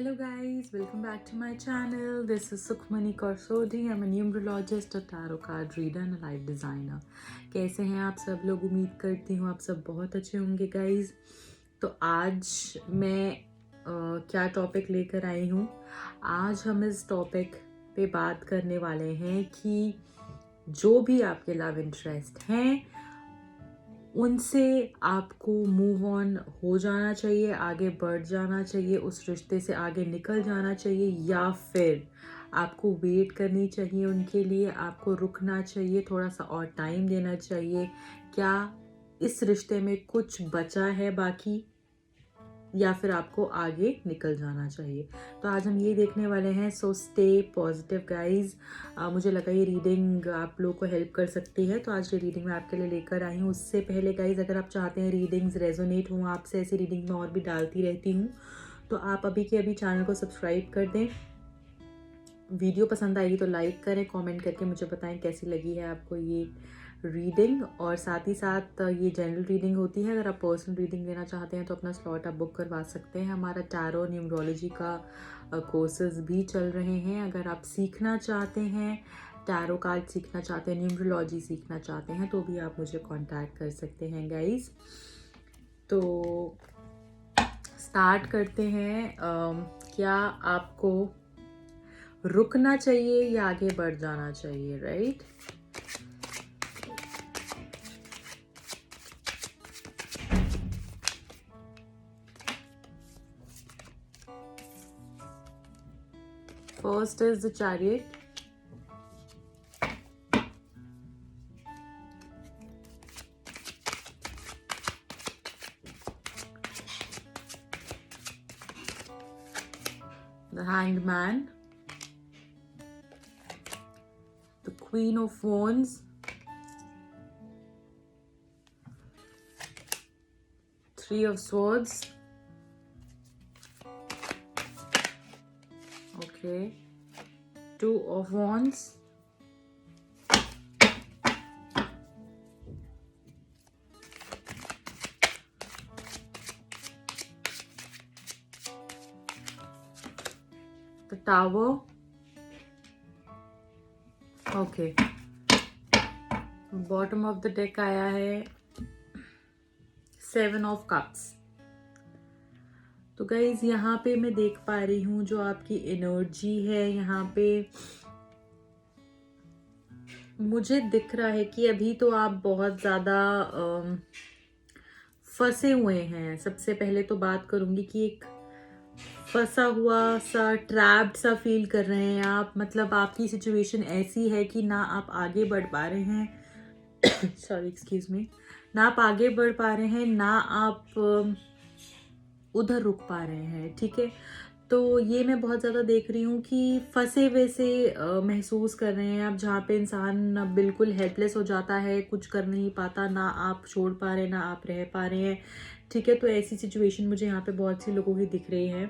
Hello guys, welcome back to my channel. This is Sukhmani Karsodhi. I'm a numerologist, a tarot card reader and a life designer. कैसे हैं आप सब लोग? उम्मीद करती हूँ आप सब बहुत अच्छे होंगे गाइज। तो आज मैं क्या टॉपिक लेकर आई हूँ? आज हम इस टॉपिक पे बात करने वाले हैं कि जो भी आपके लव इंटरेस्ट हैं उनसे आपको मूव ऑन हो जाना चाहिए, आगे बढ़ जाना चाहिए, उस रिश्ते से आगे निकल जाना चाहिए, या फिर आपको वेट करनी चाहिए उनके लिए, आपको रुकना चाहिए, थोड़ा सा और टाइम देना चाहिए। क्या इस रिश्ते में कुछ बचा है बाकी, या फिर आपको आगे निकल जाना चाहिए? तो आज हम ये देखने वाले हैं। So stay positive guys. मुझे लगा ये रीडिंग आप लोग को हेल्प कर सकती है, तो आज ये रीडिंग मैं आपके लिए लेकर आई हूँ। उससे पहले गाइज, अगर आप चाहते हैं रीडिंग्स रेजोनेट हों आपसे, ऐसी रीडिंग मैं और भी डालती रहती हूँ, तो आप अभी के अभी चैनल को सब्सक्राइब कर दें। वीडियो पसंद आएगी तो लाइक करें, कमेंट करके मुझे बताएं कैसी लगी है आपको ये रीडिंग। और साथ ही साथ ये जनरल रीडिंग होती है। अगर आप पर्सनल रीडिंग लेना चाहते हैं तो अपना स्लॉट आप बुक करवा सकते हैं। हमारा टैरो न्यूमरोलॉजी का कोर्सेज भी चल रहे हैं। अगर आप सीखना चाहते हैं, टैरो कार्ड सीखना चाहते हैं, न्यूमरोलॉजी सीखना चाहते हैं, तो भी आप मुझे कांटेक्ट कर सकते हैं गाइस। तो स्टार्ट करते हैं। क्या आपको रुकना चाहिए या आगे बढ़ जाना चाहिए, right? First is the Chariot. The Hanged Man. The Queen of Wands. Three of Swords. Okay. Two of Wands. The Tower. Okay. Bottom of the deck आया है सेवन ऑफ कप्स। तो गाइज यहाँ पे मैं देख पा रही हूँ जो आपकी एनर्जी है, यहाँ पे मुझे दिख रहा है कि अभी तो आप बहुत ज़्यादा फंसे हुए हैं। सबसे पहले तो बात करूँगी कि एक फंसा हुआ सा, ट्रैप्ड सा फील कर रहे हैं आप। मतलब आपकी सिचुएशन ऐसी है कि ना आप आगे बढ़ पा रहे हैं सॉरी एक्सक्यूज मी, ना आप आगे बढ़ पा रहे हैं, ना आप उधर रुक पा रहे हैं, ठीक है? तो ये मैं बहुत ज़्यादा देख रही हूँ कि फंसे हुए से महसूस कर रहे हैं आप, जहाँ पे इंसान बिल्कुल हेल्पलेस हो जाता है, कुछ कर नहीं पाता, ना आप छोड़ पा रहे हैं, ना आप रह पा रहे हैं, ठीक है? तो ऐसी सिचुएशन मुझे यहाँ पे बहुत सी लोगों की दिख रही है।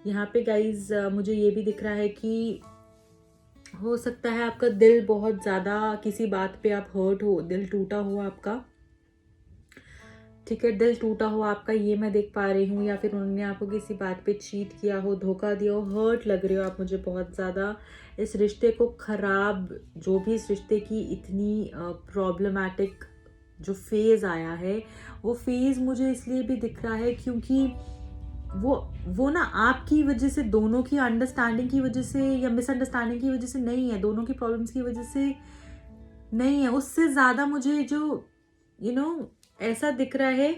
यहाँ पे गाइज मुझे ये भी दिख रहा है कि हो सकता है आपका दिल बहुत ज़्यादा किसी बात पे आप हर्ट हो, दिल टूटा हो आपका, ठीक है? दिल टूटा हो आपका, ये मैं देख पा रही हूँ। या फिर उन्होंने आपको किसी बात पे चीट किया हो, धोखा दिया हो, हर्ट लग रहे हो आप मुझे बहुत ज़्यादा। इस रिश्ते को खराब, जो भी इस रिश्ते की इतनी प्रॉब्लमैटिक जो फेज़ आया है, वो फेज़ मुझे इसलिए भी दिख रहा है क्योंकि वो ना आपकी वजह से, दोनों की अंडरस्टैंडिंग की वजह से या मिसअंडरस्टैंडिंग की वजह से नहीं है, दोनों की प्रॉब्लम्स की वजह से नहीं है। उससे ज़्यादा मुझे जो ऐसा दिख रहा है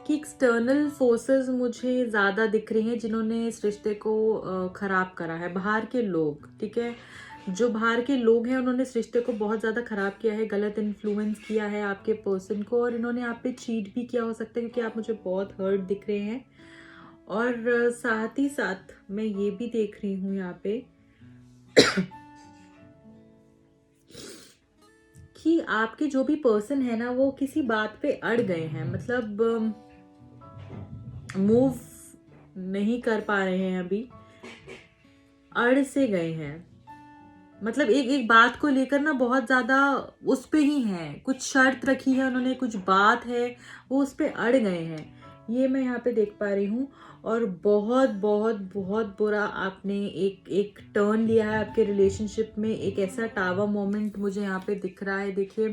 कि एक्सटर्नल फोर्सेस मुझे ज़्यादा दिख रही हैं जिन्होंने इस रिश्ते को ख़राब करा है। बाहर के लोग, ठीक है? जो बाहर के लोग हैं उन्होंने इस रिश्ते को बहुत ज़्यादा ख़राब किया है, गलत इन्फ्लुएंस किया है आपके पर्सन को, और इन्होंने आप पे चीट भी किया हो सकता है, क्योंकि आप मुझे बहुत हर्ट दिख रहे हैं। और साथ ही साथ मैं ये भी देख रही हूँ यहाँ पे कि आपके जो भी पर्सन है ना, वो किसी बात पे अड़ गए हैं। मतलब मूव नहीं कर पा रहे हैं, अभी अड़ से गए हैं। मतलब एक बात को लेकर ना बहुत ज़्यादा उस पे ही हैं, कुछ शर्त रखी है उन्होंने, कुछ बात है, वो उस पे अड़ गए हैं, ये मैं यहाँ पे देख पा रही हूँ। और बहुत बहुत बहुत बुरा आपने एक एक टर्न लिया है आपके रिलेशनशिप में। एक ऐसा टावर मोमेंट मुझे यहाँ पे दिख रहा है। देखिए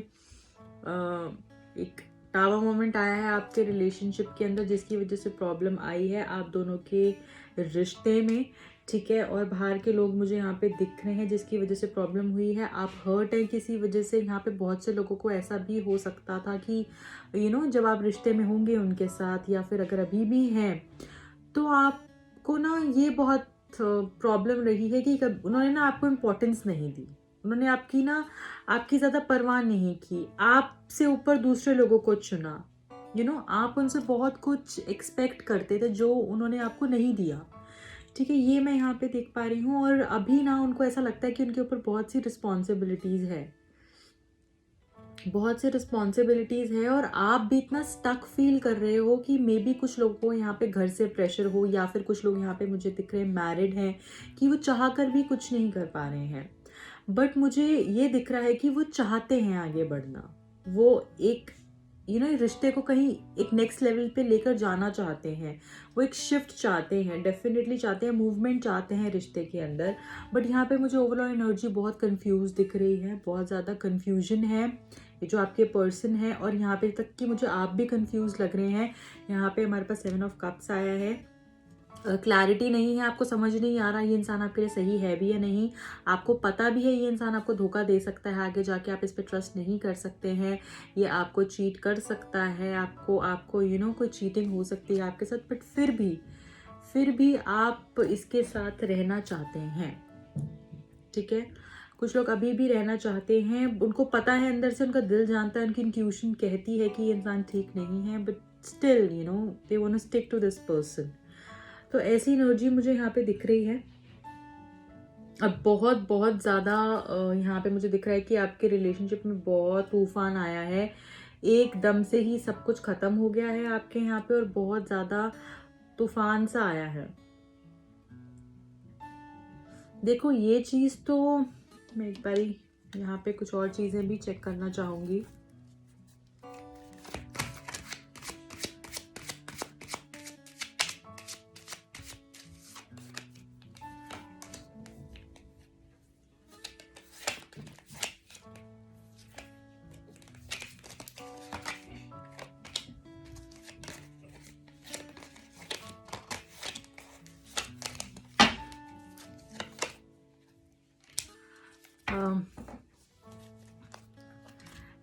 एक टावर मोमेंट आया है आपके रिलेशनशिप के अंदर जिसकी वजह से प्रॉब्लम आई है आप दोनों के रिश्ते में, ठीक है। और बाहर के लोग मुझे यहाँ पे दिख रहे हैं जिसकी वजह से प्रॉब्लम हुई है। आप हर्ट हैं किसी वजह से। यहाँ पे बहुत से लोगों को ऐसा भी हो सकता था कि जब आप रिश्ते में होंगे उनके साथ या फिर अगर अभी भी हैं तो आपको ना ये बहुत प्रॉब्लम रही है कि उन्होंने ना आपको इम्पोर्टेंस नहीं दी। उन्होंने आपकी ज़्यादा परवाह नहीं की। आपसे ऊपर दूसरे लोगों को चुना। आप उनसे बहुत कुछ एक्सपेक्ट करते थे जो उन्होंने आपको नहीं दिया, ठीक है। ये मैं यहाँ पे देख पा रही हूँ। और अभी ना उनको ऐसा लगता है कि उनके ऊपर बहुत सी रिस्पॉन्सिबिलिटीज़ है, बहुत सी रिस्पॉन्सिबिलिटीज़ है। और आप भी इतना स्टक फील कर रहे हो कि मे बी कुछ लोगों को यहाँ पे घर से प्रेशर हो या फिर कुछ लोग यहाँ पे मुझे दिख रहे हैं मैरिड हैं कि वो चाह कर भी कुछ नहीं कर पा रहे हैं। बट मुझे ये दिख रहा है कि वो चाहते हैं आगे बढ़ना। वो एक रिश्ते को कहीं एक नेक्स्ट लेवल पे लेकर जाना चाहते हैं। वो एक शिफ्ट चाहते हैं, डेफिनेटली चाहते हैं, मूवमेंट चाहते हैं रिश्ते के अंदर। बट यहाँ पे मुझे ओवरऑल एनर्जी बहुत कंफ्यूज दिख रही है, बहुत ज़्यादा कंफ्यूजन है ये जो आपके पर्सन है। और यहाँ पे तक कि मुझे आप भी कंफ्यूज लग रहे हैं। यहाँ पे हमारे पास 7 ऑफ कप्स आया है। क्लैरिटी नहीं है, आपको समझ नहीं आ रहा ये इंसान आपके लिए सही है भी या नहीं। आपको पता भी है ये इंसान आपको धोखा दे सकता है, आगे जाके आप इस पर ट्रस्ट नहीं कर सकते हैं। ये आपको चीट कर सकता है, आपको कोई चीटिंग हो सकती है आपके साथ। बट फिर भी आप इसके साथ रहना चाहते हैं, ठीक है। कुछ लोग अभी भी रहना चाहते हैं। उनको पता है, अंदर से उनका दिल जानता है, उनकी इंट्यूशन कहती है कि ये इंसान ठीक नहीं है। But still they want to stick to this person. तो ऐसी एनर्जी मुझे यहाँ पे दिख रही है। अब बहुत बहुत ज़्यादा यहाँ पे मुझे दिख रहा है कि आपके रिलेशनशिप में बहुत तूफान आया है। एकदम से ही सब कुछ ख़त्म हो गया है आपके यहाँ पे और बहुत ज़्यादा तूफान सा आया है। देखो ये चीज़ तो मैं एक बारी यहाँ पे कुछ और चीज़ें भी चेक करना चाहूँगी।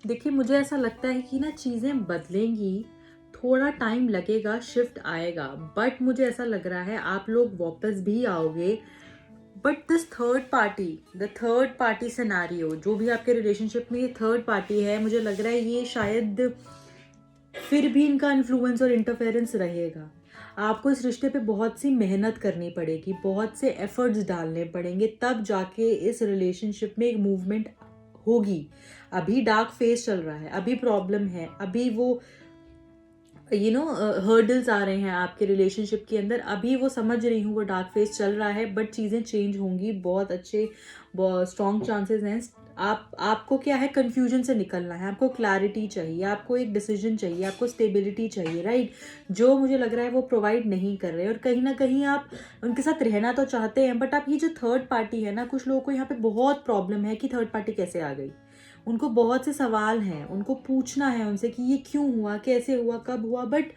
देखिए मुझे ऐसा लगता है कि ना चीज़ें बदलेंगी, थोड़ा टाइम लगेगा, शिफ्ट आएगा। बट मुझे ऐसा लग रहा है आप लोग वापस भी आओगे। But this the third party scenario जो भी आपके रिलेशनशिप में ये थर्ड पार्टी है, मुझे लग रहा है ये शायद फिर भी इनका इन्फ्लुएंस और इंटरफेरेंस रहेगा। आपको इस रिश्ते पे बहुत सी मेहनत करनी पड़ेगी, बहुत से एफर्ट्स डालने पड़ेंगे, तब जाके इस रिलेशनशिप में एक मूवमेंट होगी। अभी डार्क फेज चल रहा है, अभी प्रॉब्लम है, अभी वो हर्डल्स आ रहे हैं आपके रिलेशनशिप के अंदर। अभी वो समझ रही हूँ वो डार्क फेज चल रहा है। बट चीज़ें चेंज होंगी, बहुत अच्छे स्ट्रॉन्ग चांसेस हैं। आपको क्या है, कंफ्यूजन से निकलना है, आपको क्लैरिटी चाहिए, आपको एक डिसीजन चाहिए, आपको स्टेबिलिटी चाहिए, राइट। जो मुझे लग रहा है वो प्रोवाइड नहीं कर रहे। और कहीं ना कहीं आप उनके साथ रहना तो चाहते हैं, बट आप ये जो थर्ड पार्टी है ना, कुछ लोगों को यहाँ पे बहुत प्रॉब्लम है कि थर्ड पार्टी कैसे आ गई। उनको बहुत से सवाल हैं, उनको पूछना है उनसे कि ये क्यों हुआ, कैसे हुआ, कब हुआ। बट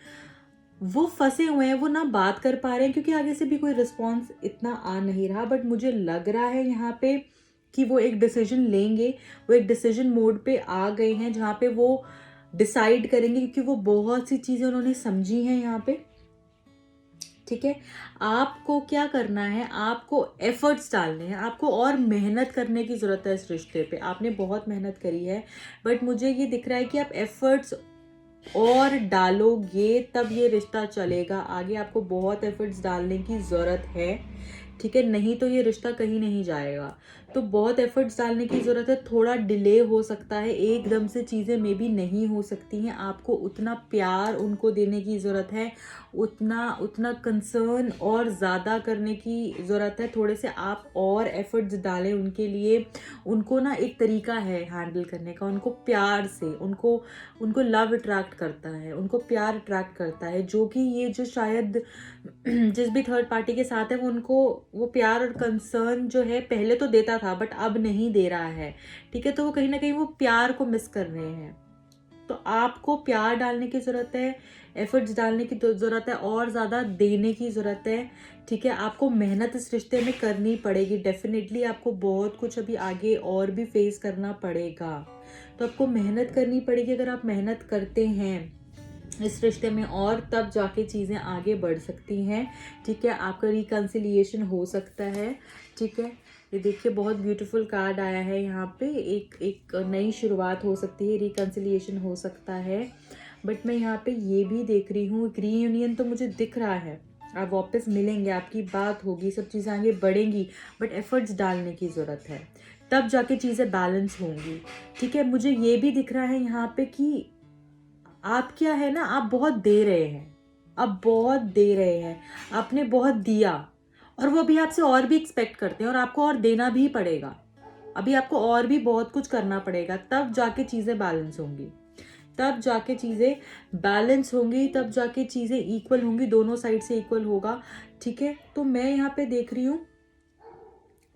वो फंसे हुए हैं, वो ना बात कर पा रहे हैं क्योंकि आगे से भी कोई रिस्पॉन्स इतना आ नहीं रहा। बट मुझे लग रहा है यहाँ पे कि वो एक डिसीजन लेंगे, वो एक डिसीजन मोड पे आ गए हैं जहाँ पे वो डिसाइड करेंगे, क्योंकि वो बहुत सी चीज़ें उन्होंने समझी हैं यहाँ पे, ठीक है। आपको क्या करना है, आपको एफर्ट्स डालने हैं, आपको और मेहनत करने की ज़रूरत है इस रिश्ते पे। आपने बहुत मेहनत करी है, बट मुझे ये दिख रहा है कि आप एफर्ट्स और डालोगे तब ये रिश्ता चलेगा आगे। आपको बहुत एफर्ट्स डालने की ज़रूरत है, ठीक है, नहीं तो ये रिश्ता कहीं नहीं जाएगा। तो बहुत एफर्ट्स डालने की ज़रूरत है, थोड़ा डिले हो सकता है, एकदम से चीज़ें मे बी नहीं हो सकती हैं। आपको उतना प्यार उनको देने की ज़रूरत है, उतना उतना कंसर्न और ज़्यादा करने की ज़रूरत है। थोड़े से आप और एफर्ट्स डालें उनके लिए। उनको ना एक तरीका है हैंडल करने का, उनको प्यार से, उनको उनको लव अट्रैक्ट करता है, उनको प्यार अट्रैक्ट करता है, जो कि ये जो शायद जिस भी थर्ड पार्टी के साथ है वो उनको वो प्यार और कंसर्न जो है पहले तो देता था बट अब नहीं दे रहा है। ठीक है, तो वो कहीं ना कहीं वो प्यार को मिस कर रहे हैं। तो आपको प्यार डालने की ज़रूरत है, एफर्ट्स डालने की ज़रूरत है और ज़्यादा देने की ज़रूरत है। ठीक है, आपको मेहनत इस रिश्ते में करनी पड़ेगी। डेफिनेटली आपको बहुत कुछ अभी आगे और भी फेस करना पड़ेगा, तो आपको मेहनत करनी पड़ेगी। अगर आप मेहनत करते हैं इस रिश्ते में और तब जाके चीज़ें आगे बढ़ सकती हैं। ठीक है, आपका रिकन्सिलिएशन हो सकता है। ठीक है, ये देखिए बहुत ब्यूटीफुल कार्ड आया है यहाँ पे। एक नई शुरुआत हो सकती है, रिकन्सिलिएशन हो सकता है। बट मैं यहाँ पे ये भी देख रही हूँ, एक रीयूनियन तो मुझे दिख रहा है। आप वापस मिलेंगे, आपकी बात होगी, सब चीज़ें आगे बढ़ेंगी, बट एफर्ट्स डालने की ज़रूरत है, तब जाके चीज़ें बैलेंस होंगी। ठीक है, मुझे ये भी दिख रहा है यहाँ पे कि आप क्या है ना, आप बहुत दे रहे हैं, आप बहुत दे रहे हैं, आपने बहुत दिया और वो अभी आपसे और भी एक्सपेक्ट करते हैं और आपको और देना भी पड़ेगा। अभी आपको और भी बहुत कुछ करना पड़ेगा, तब जाके चीज़ें बैलेंस होंगी, तब जाके चीज़ें बैलेंस होंगी, तब जाके चीज़ें इक्वल होंगी, दोनों साइड से इक्वल होगा। ठीक है, तो मैं यहाँ पे देख रही हूँ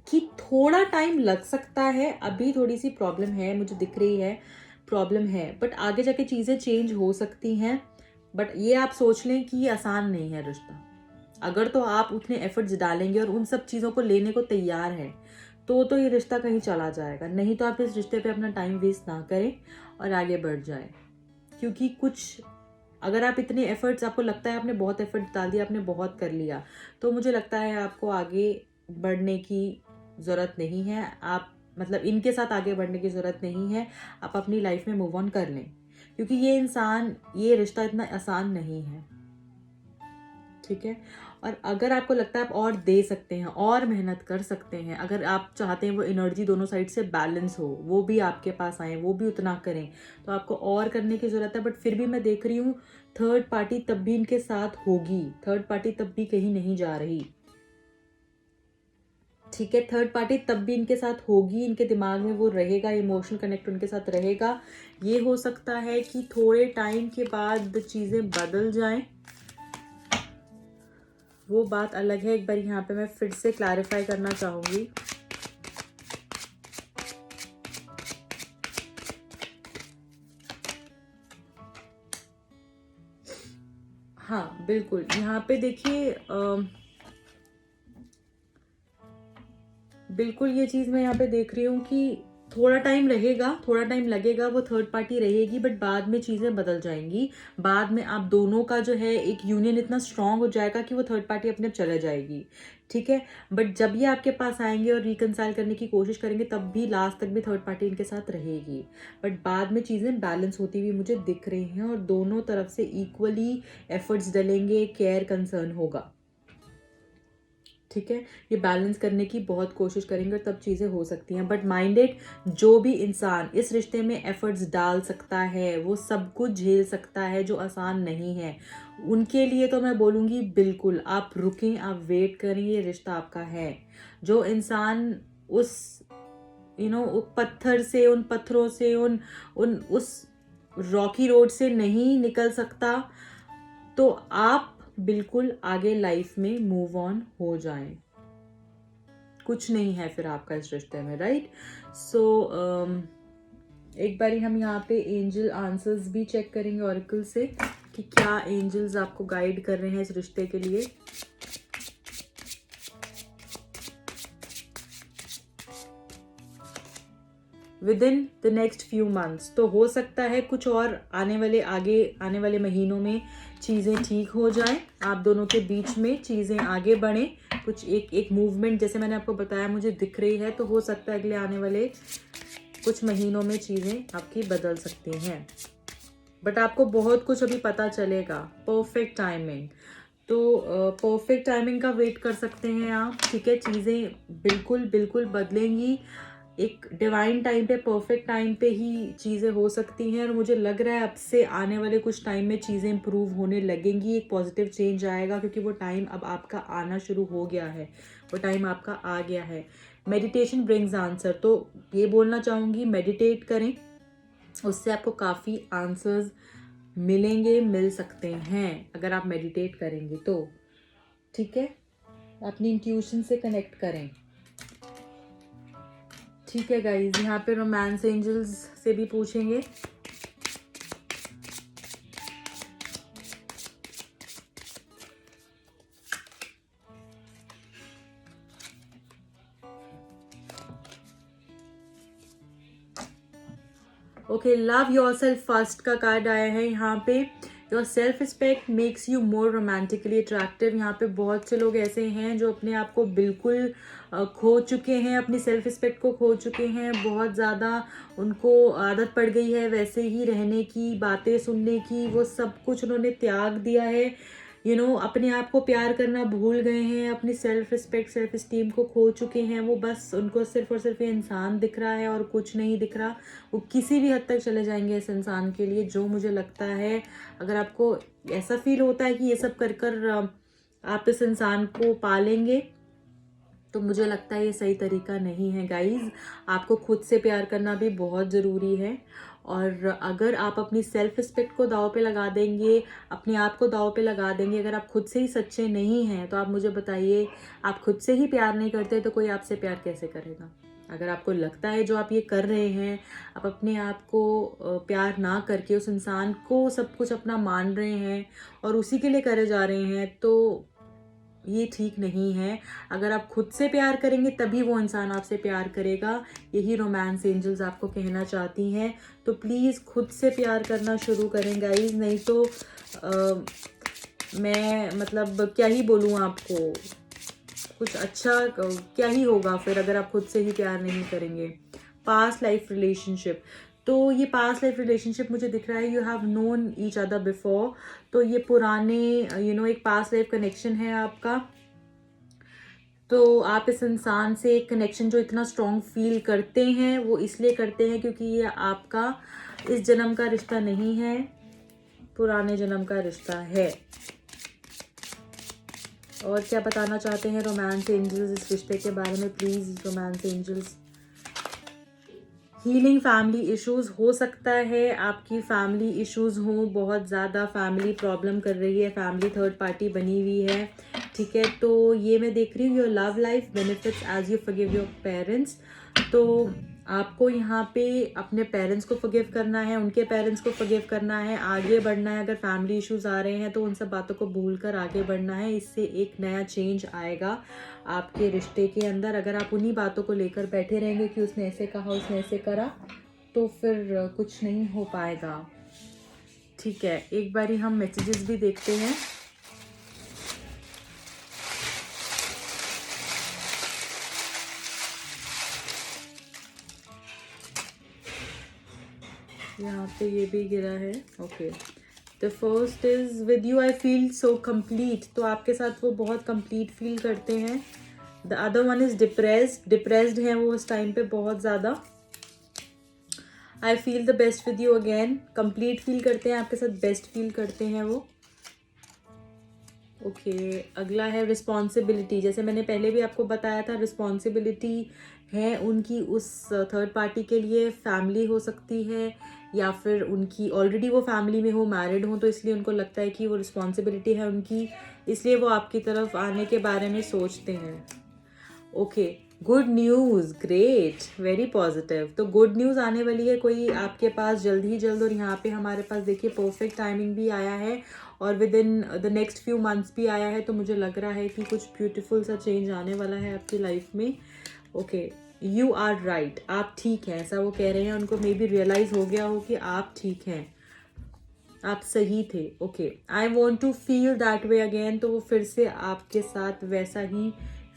कि थोड़ा टाइम लग सकता है, अभी थोड़ी सी प्रॉब्लम है, मुझे दिख रही है प्रॉब्लम है, बट आगे जाके चीज़ें चेंज हो सकती हैं। बट ये आप सोच लें कि ये आसान नहीं है रिश्ता। अगर तो आप उतने एफर्ट्स डालेंगे और उन सब चीज़ों को लेने को तैयार हैं तो ये रिश्ता कहीं चला जाएगा। नहीं तो आप इस रिश्ते पे अपना टाइम वेस्ट ना करें और आगे बढ़ जाए। क्योंकि कुछ अगर आप इतने एफर्ट्स, आपको लगता है आपने बहुत एफर्ट्स डाल दिया, आपने बहुत कर लिया, तो मुझे लगता है आपको आगे बढ़ने की ज़रूरत नहीं है। आप मतलब इनके साथ आगे बढ़ने की ज़रूरत नहीं है। आप अपनी लाइफ में मूव ऑन कर लें, क्योंकि ये इंसान, ये रिश्ता इतना आसान नहीं है। ठीक है, और अगर आपको लगता है आप और दे सकते हैं, और मेहनत कर सकते हैं, अगर आप चाहते हैं वो एनर्जी दोनों साइड से बैलेंस हो, वो भी आपके पास आए, वो भी उतना करें, तो आपको और करने की ज़रूरत है। बट फिर भी मैं देख रही हूँ थर्ड पार्टी तब भी इनके साथ होगी, थर्ड पार्टी तब भी कहीं नहीं जा रही। ठीक है, थर्ड पार्टी तब भी इनके साथ होगी, इनके दिमाग में वो रहेगा, इमोशनल कनेक्ट उनके साथ रहेगा। ये हो सकता है कि थोड़े टाइम के बाद चीज़ें बदल जाएं, वो बात अलग है। एक बार यहाँ पे मैं फिर से क्लैरिफाई करना चाहूँगी। हाँ बिल्कुल, यहाँ पे देखिए बिल्कुल ये चीज़ मैं यहाँ पे देख रही हूँ कि थोड़ा टाइम रहेगा, थोड़ा टाइम लगेगा, वो थर्ड पार्टी रहेगी, बट बाद में चीज़ें बदल जाएंगी। बाद में आप दोनों का जो है एक यूनियन इतना स्ट्रांग हो जाएगा कि वो थर्ड पार्टी अपने आप चले जाएगी। ठीक है, बट जब ये आपके पास आएंगे और रिकनसाइल करने की कोशिश करेंगे, तब भी लास्ट तक भी थर्ड पार्टी इनके साथ रहेगी। बट बाद में चीज़ें बैलेंस होती हुई मुझे दिख रही हैं और दोनों तरफ से इक्वली एफर्ट्स डलेंगे, केयर कंसर्न होगा। ठीक है, ये बैलेंस करने की बहुत कोशिश करेंगे और तब चीज़ें हो सकती हैं। बट माइंडेड जो भी इंसान इस रिश्ते में एफर्ट्स डाल सकता है, वो सब कुछ झेल सकता है जो आसान नहीं है। उनके लिए तो मैं बोलूँगी बिल्कुल आप रुकें, आप वेट करें, ये रिश्ता आपका है। जो इंसान उस पत्थर से, उन पत्थरों से, उन उस रॉकी रोड से नहीं निकल सकता, तो आप बिल्कुल आगे लाइफ में मूव ऑन हो जाएं। कुछ नहीं है फिर आपका इस रिश्ते में, राइट? सो एक बारी हम यहाँ पे एंजल आंसर्स भी चेक करेंगे ऑरेकल से कि क्या एंजल्स आपको गाइड कर रहे हैं इस रिश्ते के लिए। With in the next few months, तो हो सकता है कुछ और आगे आने वाले महीनों में चीज़ें ठीक हो जाएं, आप दोनों के बीच में चीज़ें आगे बढ़ें, कुछ एक मूवमेंट जैसे मैंने आपको बताया मुझे दिख रही है। तो हो सकता है अगले आने वाले कुछ महीनों में चीज़ें आपकी बदल सकती हैं, बट आपको बहुत कुछ अभी पता चलेगा। परफेक्ट टाइमिंग, तो परफेक्ट टाइमिंग का वेट कर सकते हैं आप, ठीक है। चीज़ें बिल्कुल बिल्कुल बदलेंगी, एक डिवाइन टाइम पे, परफेक्ट टाइम पे ही चीज़ें हो सकती हैं। और मुझे लग रहा है अब से आने वाले कुछ टाइम में चीज़ें इम्प्रूव होने लगेंगी, एक पॉजिटिव चेंज आएगा, क्योंकि वो टाइम अब आपका आना शुरू हो गया है, वो टाइम आपका आ गया है। मेडिटेशन ब्रिंग्स आंसर, तो ये बोलना चाहूँगी मेडिटेट करें, उससे आपको काफ़ी आंसर्स मिलेंगे, मिल सकते हैं अगर आप मेडिटेट करेंगे तो, ठीक है। अपनी इंट्यूशन से कनेक्ट करें, ठीक है गाइज। यहाँ पे रोमांस एंजल्स से भी पूछेंगे। ओके, लव योरसेल्फ फर्स्ट का कार्ड आया है यहाँ पे। Your self respect makes you more romantically attractive. यहाँ पे बहुत से लोग ऐसे हैं जो अपने आप को बिल्कुल खो चुके हैं, अपनी सेल्फ रिस्पेक्ट को खो चुके हैं, बहुत ज़्यादा उनको आदत पड़ गई है वैसे ही रहने की, बातें सुनने की, वो सब कुछ उन्होंने त्याग दिया है। अपने आप को प्यार करना भूल गए हैं, अपनी सेल्फ रिस्पेक्ट, सेल्फ इस्टीम को खो चुके हैं। वो बस उनको सिर्फ और सिर्फ ये इंसान दिख रहा है और कुछ नहीं दिख रहा। वो किसी भी हद तक चले जाएंगे इस इंसान के लिए, जो मुझे लगता है। अगर आपको ऐसा फील होता है कि ये सब कर कर आप इस इंसान को पालेंगे, तो मुझे लगता है ये सही तरीका नहीं है गाइज। आपको खुद से प्यार करना भी बहुत ज़रूरी है। और अगर आप अपनी सेल्फ रिस्पेक्ट को दांव पे लगा देंगे, अपने आप को दांव पे लगा देंगे, अगर आप खुद से ही सच्चे नहीं हैं, तो आप मुझे बताइए, आप खुद से ही प्यार नहीं करते तो कोई आपसे प्यार कैसे करेगा। अगर आपको लगता है जो आप ये कर रहे हैं, आप अपने आप को प्यार ना करके उस इंसान को सब कुछ अपना मान रहे हैं और उसी के लिए करे जा रहे हैं, तो ये ठीक नहीं है। अगर आप खुद से प्यार करेंगे तभी वो इंसान आपसे प्यार करेगा। यही रोमांस एंजल्स आपको कहना चाहती हैं। तो प्लीज़ खुद से प्यार करना शुरू करें गाइज, नहीं तो मैं मतलब क्या ही बोलूँ आपको, कुछ अच्छा क्या ही होगा फिर अगर आप खुद से ही प्यार नहीं करेंगे। पास्ट लाइफ रिलेशनशिप, तो ये पास्ट लाइफ रिलेशनशिप मुझे दिख रहा है, you have known each other before. तो ये पुराने एक पास्ट लाइफ कनेक्शन है आपका। तो आप इस इंसान से एक कनेक्शन जो इतना स्ट्रॉन्ग फील करते हैं, वो इसलिए करते हैं क्योंकि ये आपका इस जन्म का रिश्ता नहीं है, पुराने जन्म का रिश्ता है। और क्या बताना चाहते हैं रोमांस एंजल्स इस रिश्ते के बारे में, please romance angels. Healing family issues, हो सकता है आपकी फैमिली इश्यूज हों, बहुत ज़्यादा फैमिली प्रॉब्लम कर रही है, फैमिली थर्ड पार्टी बनी हुई है, ठीक है। तो ये मैं देख रही हूँ, your love life benefits as you forgive your parents. तो आपको यहाँ पे अपने पेरेंट्स को फॉरगिव करना है, उनके पेरेंट्स को फॉरगिव करना है, आगे बढ़ना है। अगर फैमिली इश्यूज आ रहे हैं तो उन सब बातों को भूल कर आगे बढ़ना है, इससे एक नया चेंज आएगा आपके रिश्ते के अंदर। अगर आप उन्हीं बातों को लेकर बैठे रहेंगे कि उसने ऐसे कहा, उसने ऐसे करा, तो फिर कुछ नहीं हो पाएगा, ठीक है। एक बारी हम मैसेजेस भी देखते हैं। यहाँ पे ये भी गिरा है, okay. The first is with you I feel so complete, तो आपके साथ वो बहुत कंप्लीट फील करते हैं। The other one is depressed, depressed है वो इस टाइम पे बहुत ज़्यादा। I feel the best with you again, complete feel करते हैं आपके साथ, बेस्ट फील करते हैं वो, ओके। अगला है रिस्पॉन्सिबिलिटी, जैसे मैंने पहले भी आपको बताया था, रिस्पॉन्सिबिलिटी है उनकी उस थर्ड पार्टी के लिए। फैमिली हो सकती है या फिर उनकी ऑलरेडी वो फैमिली में हो, मैरिड हो, तो इसलिए उनको लगता है कि वो रिस्पॉन्सिबिलिटी है उनकी, इसलिए वो आपकी तरफ आने के बारे में सोचते हैं, okay. Good news, great, very positive. तो गुड न्यूज़ आने वाली है कोई आपके पास जल्द ही जल्द। और यहाँ पे हमारे पास देखिए परफेक्ट टाइमिंग भी आया है और with in the next few months भी आया है। तो मुझे लग रहा है कि कुछ ब्यूटीफुल सा चेंज आने वाला है आपकी लाइफ में, ओके। यू आर राइट, आप ठीक हैं, ऐसा वो कह रहे हैं। उनको मे बी रियलाइज हो गया हो कि आप ठीक हैं, आप सही थे, okay. I want to feel that way again, तो वो फिर से आपके साथ वैसा ही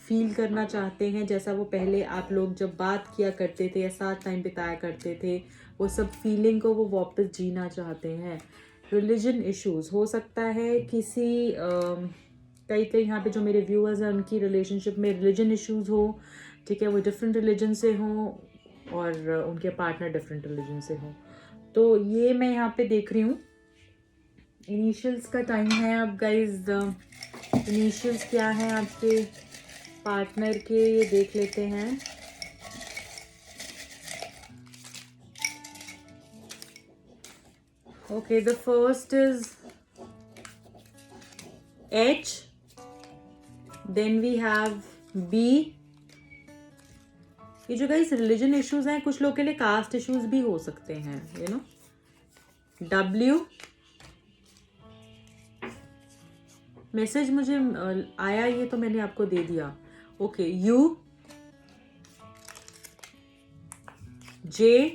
फील करना चाहते हैं जैसा वो पहले आप लोग जब बात किया करते थे या साथ टाइम बिताया करते थे, वो सब फीलिंग को वो वापस जीना चाहते हैं। रिलीजन इश्यूज, हो सकता है किसी कई यहाँ पे जो मेरे व्यूअर्स हैं उनकी रिलेशनशिप में रिलीजन इश्यूज़ हो, ठीक है, वो डिफरेंट रिलीजन से हों और उनके पार्टनर डिफरेंट रिलीजन से हों। तो ये मैं यहाँ पे देख रही हूँ। इनिशियल्स का टाइम है। अब गाइज इनिशियल्स क्या हैं आपके पार्टनर के, ये देख लेते हैं। Okay, the first is H, then we have B। ये जो गाइस रिलीजन इश्यूज हैं, कुछ लोग के लिए कास्ट इश्यूज भी हो सकते हैं, यू नो। W, मैसेज मुझे आया, ये तो मैंने आपको दे दिया। Okay, U, J,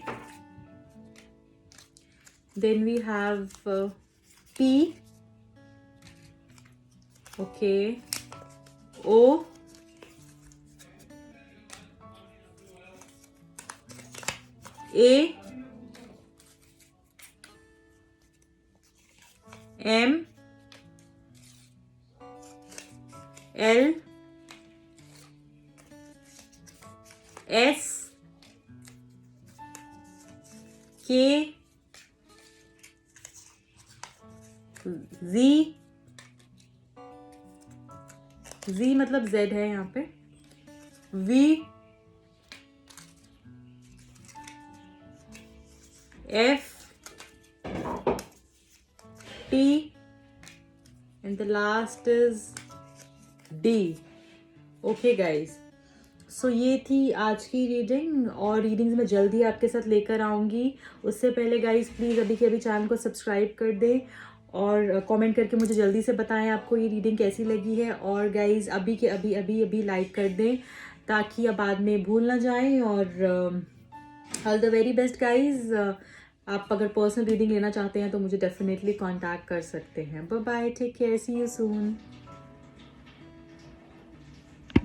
then we have P, okay, O, A, M, L, S, K, Z मतलब Z है यहाँ पे, V, F, T, and the last is D. Okay guys, so ये थी आज की रीडिंग, और रीडिंग्स मैं जल्दी आपके साथ लेकर आऊँगी। उससे पहले गाइज प्लीज़ अभी के अभी चैनल को सब्सक्राइब कर दें और कमेंट करके मुझे जल्दी से बताएं आपको ये रीडिंग कैसी लगी है। और गाइज अभी के अभी अभी अभी लाइक कर दें ताकि अब बाद में भूल ना जाएं। और all the very best guys. आप अगर पर्सनल रीडिंग लेना चाहते हैं तो मुझे डेफिनेटली कांटेक्ट कर सकते हैं। Bye bye, take care, see you soon.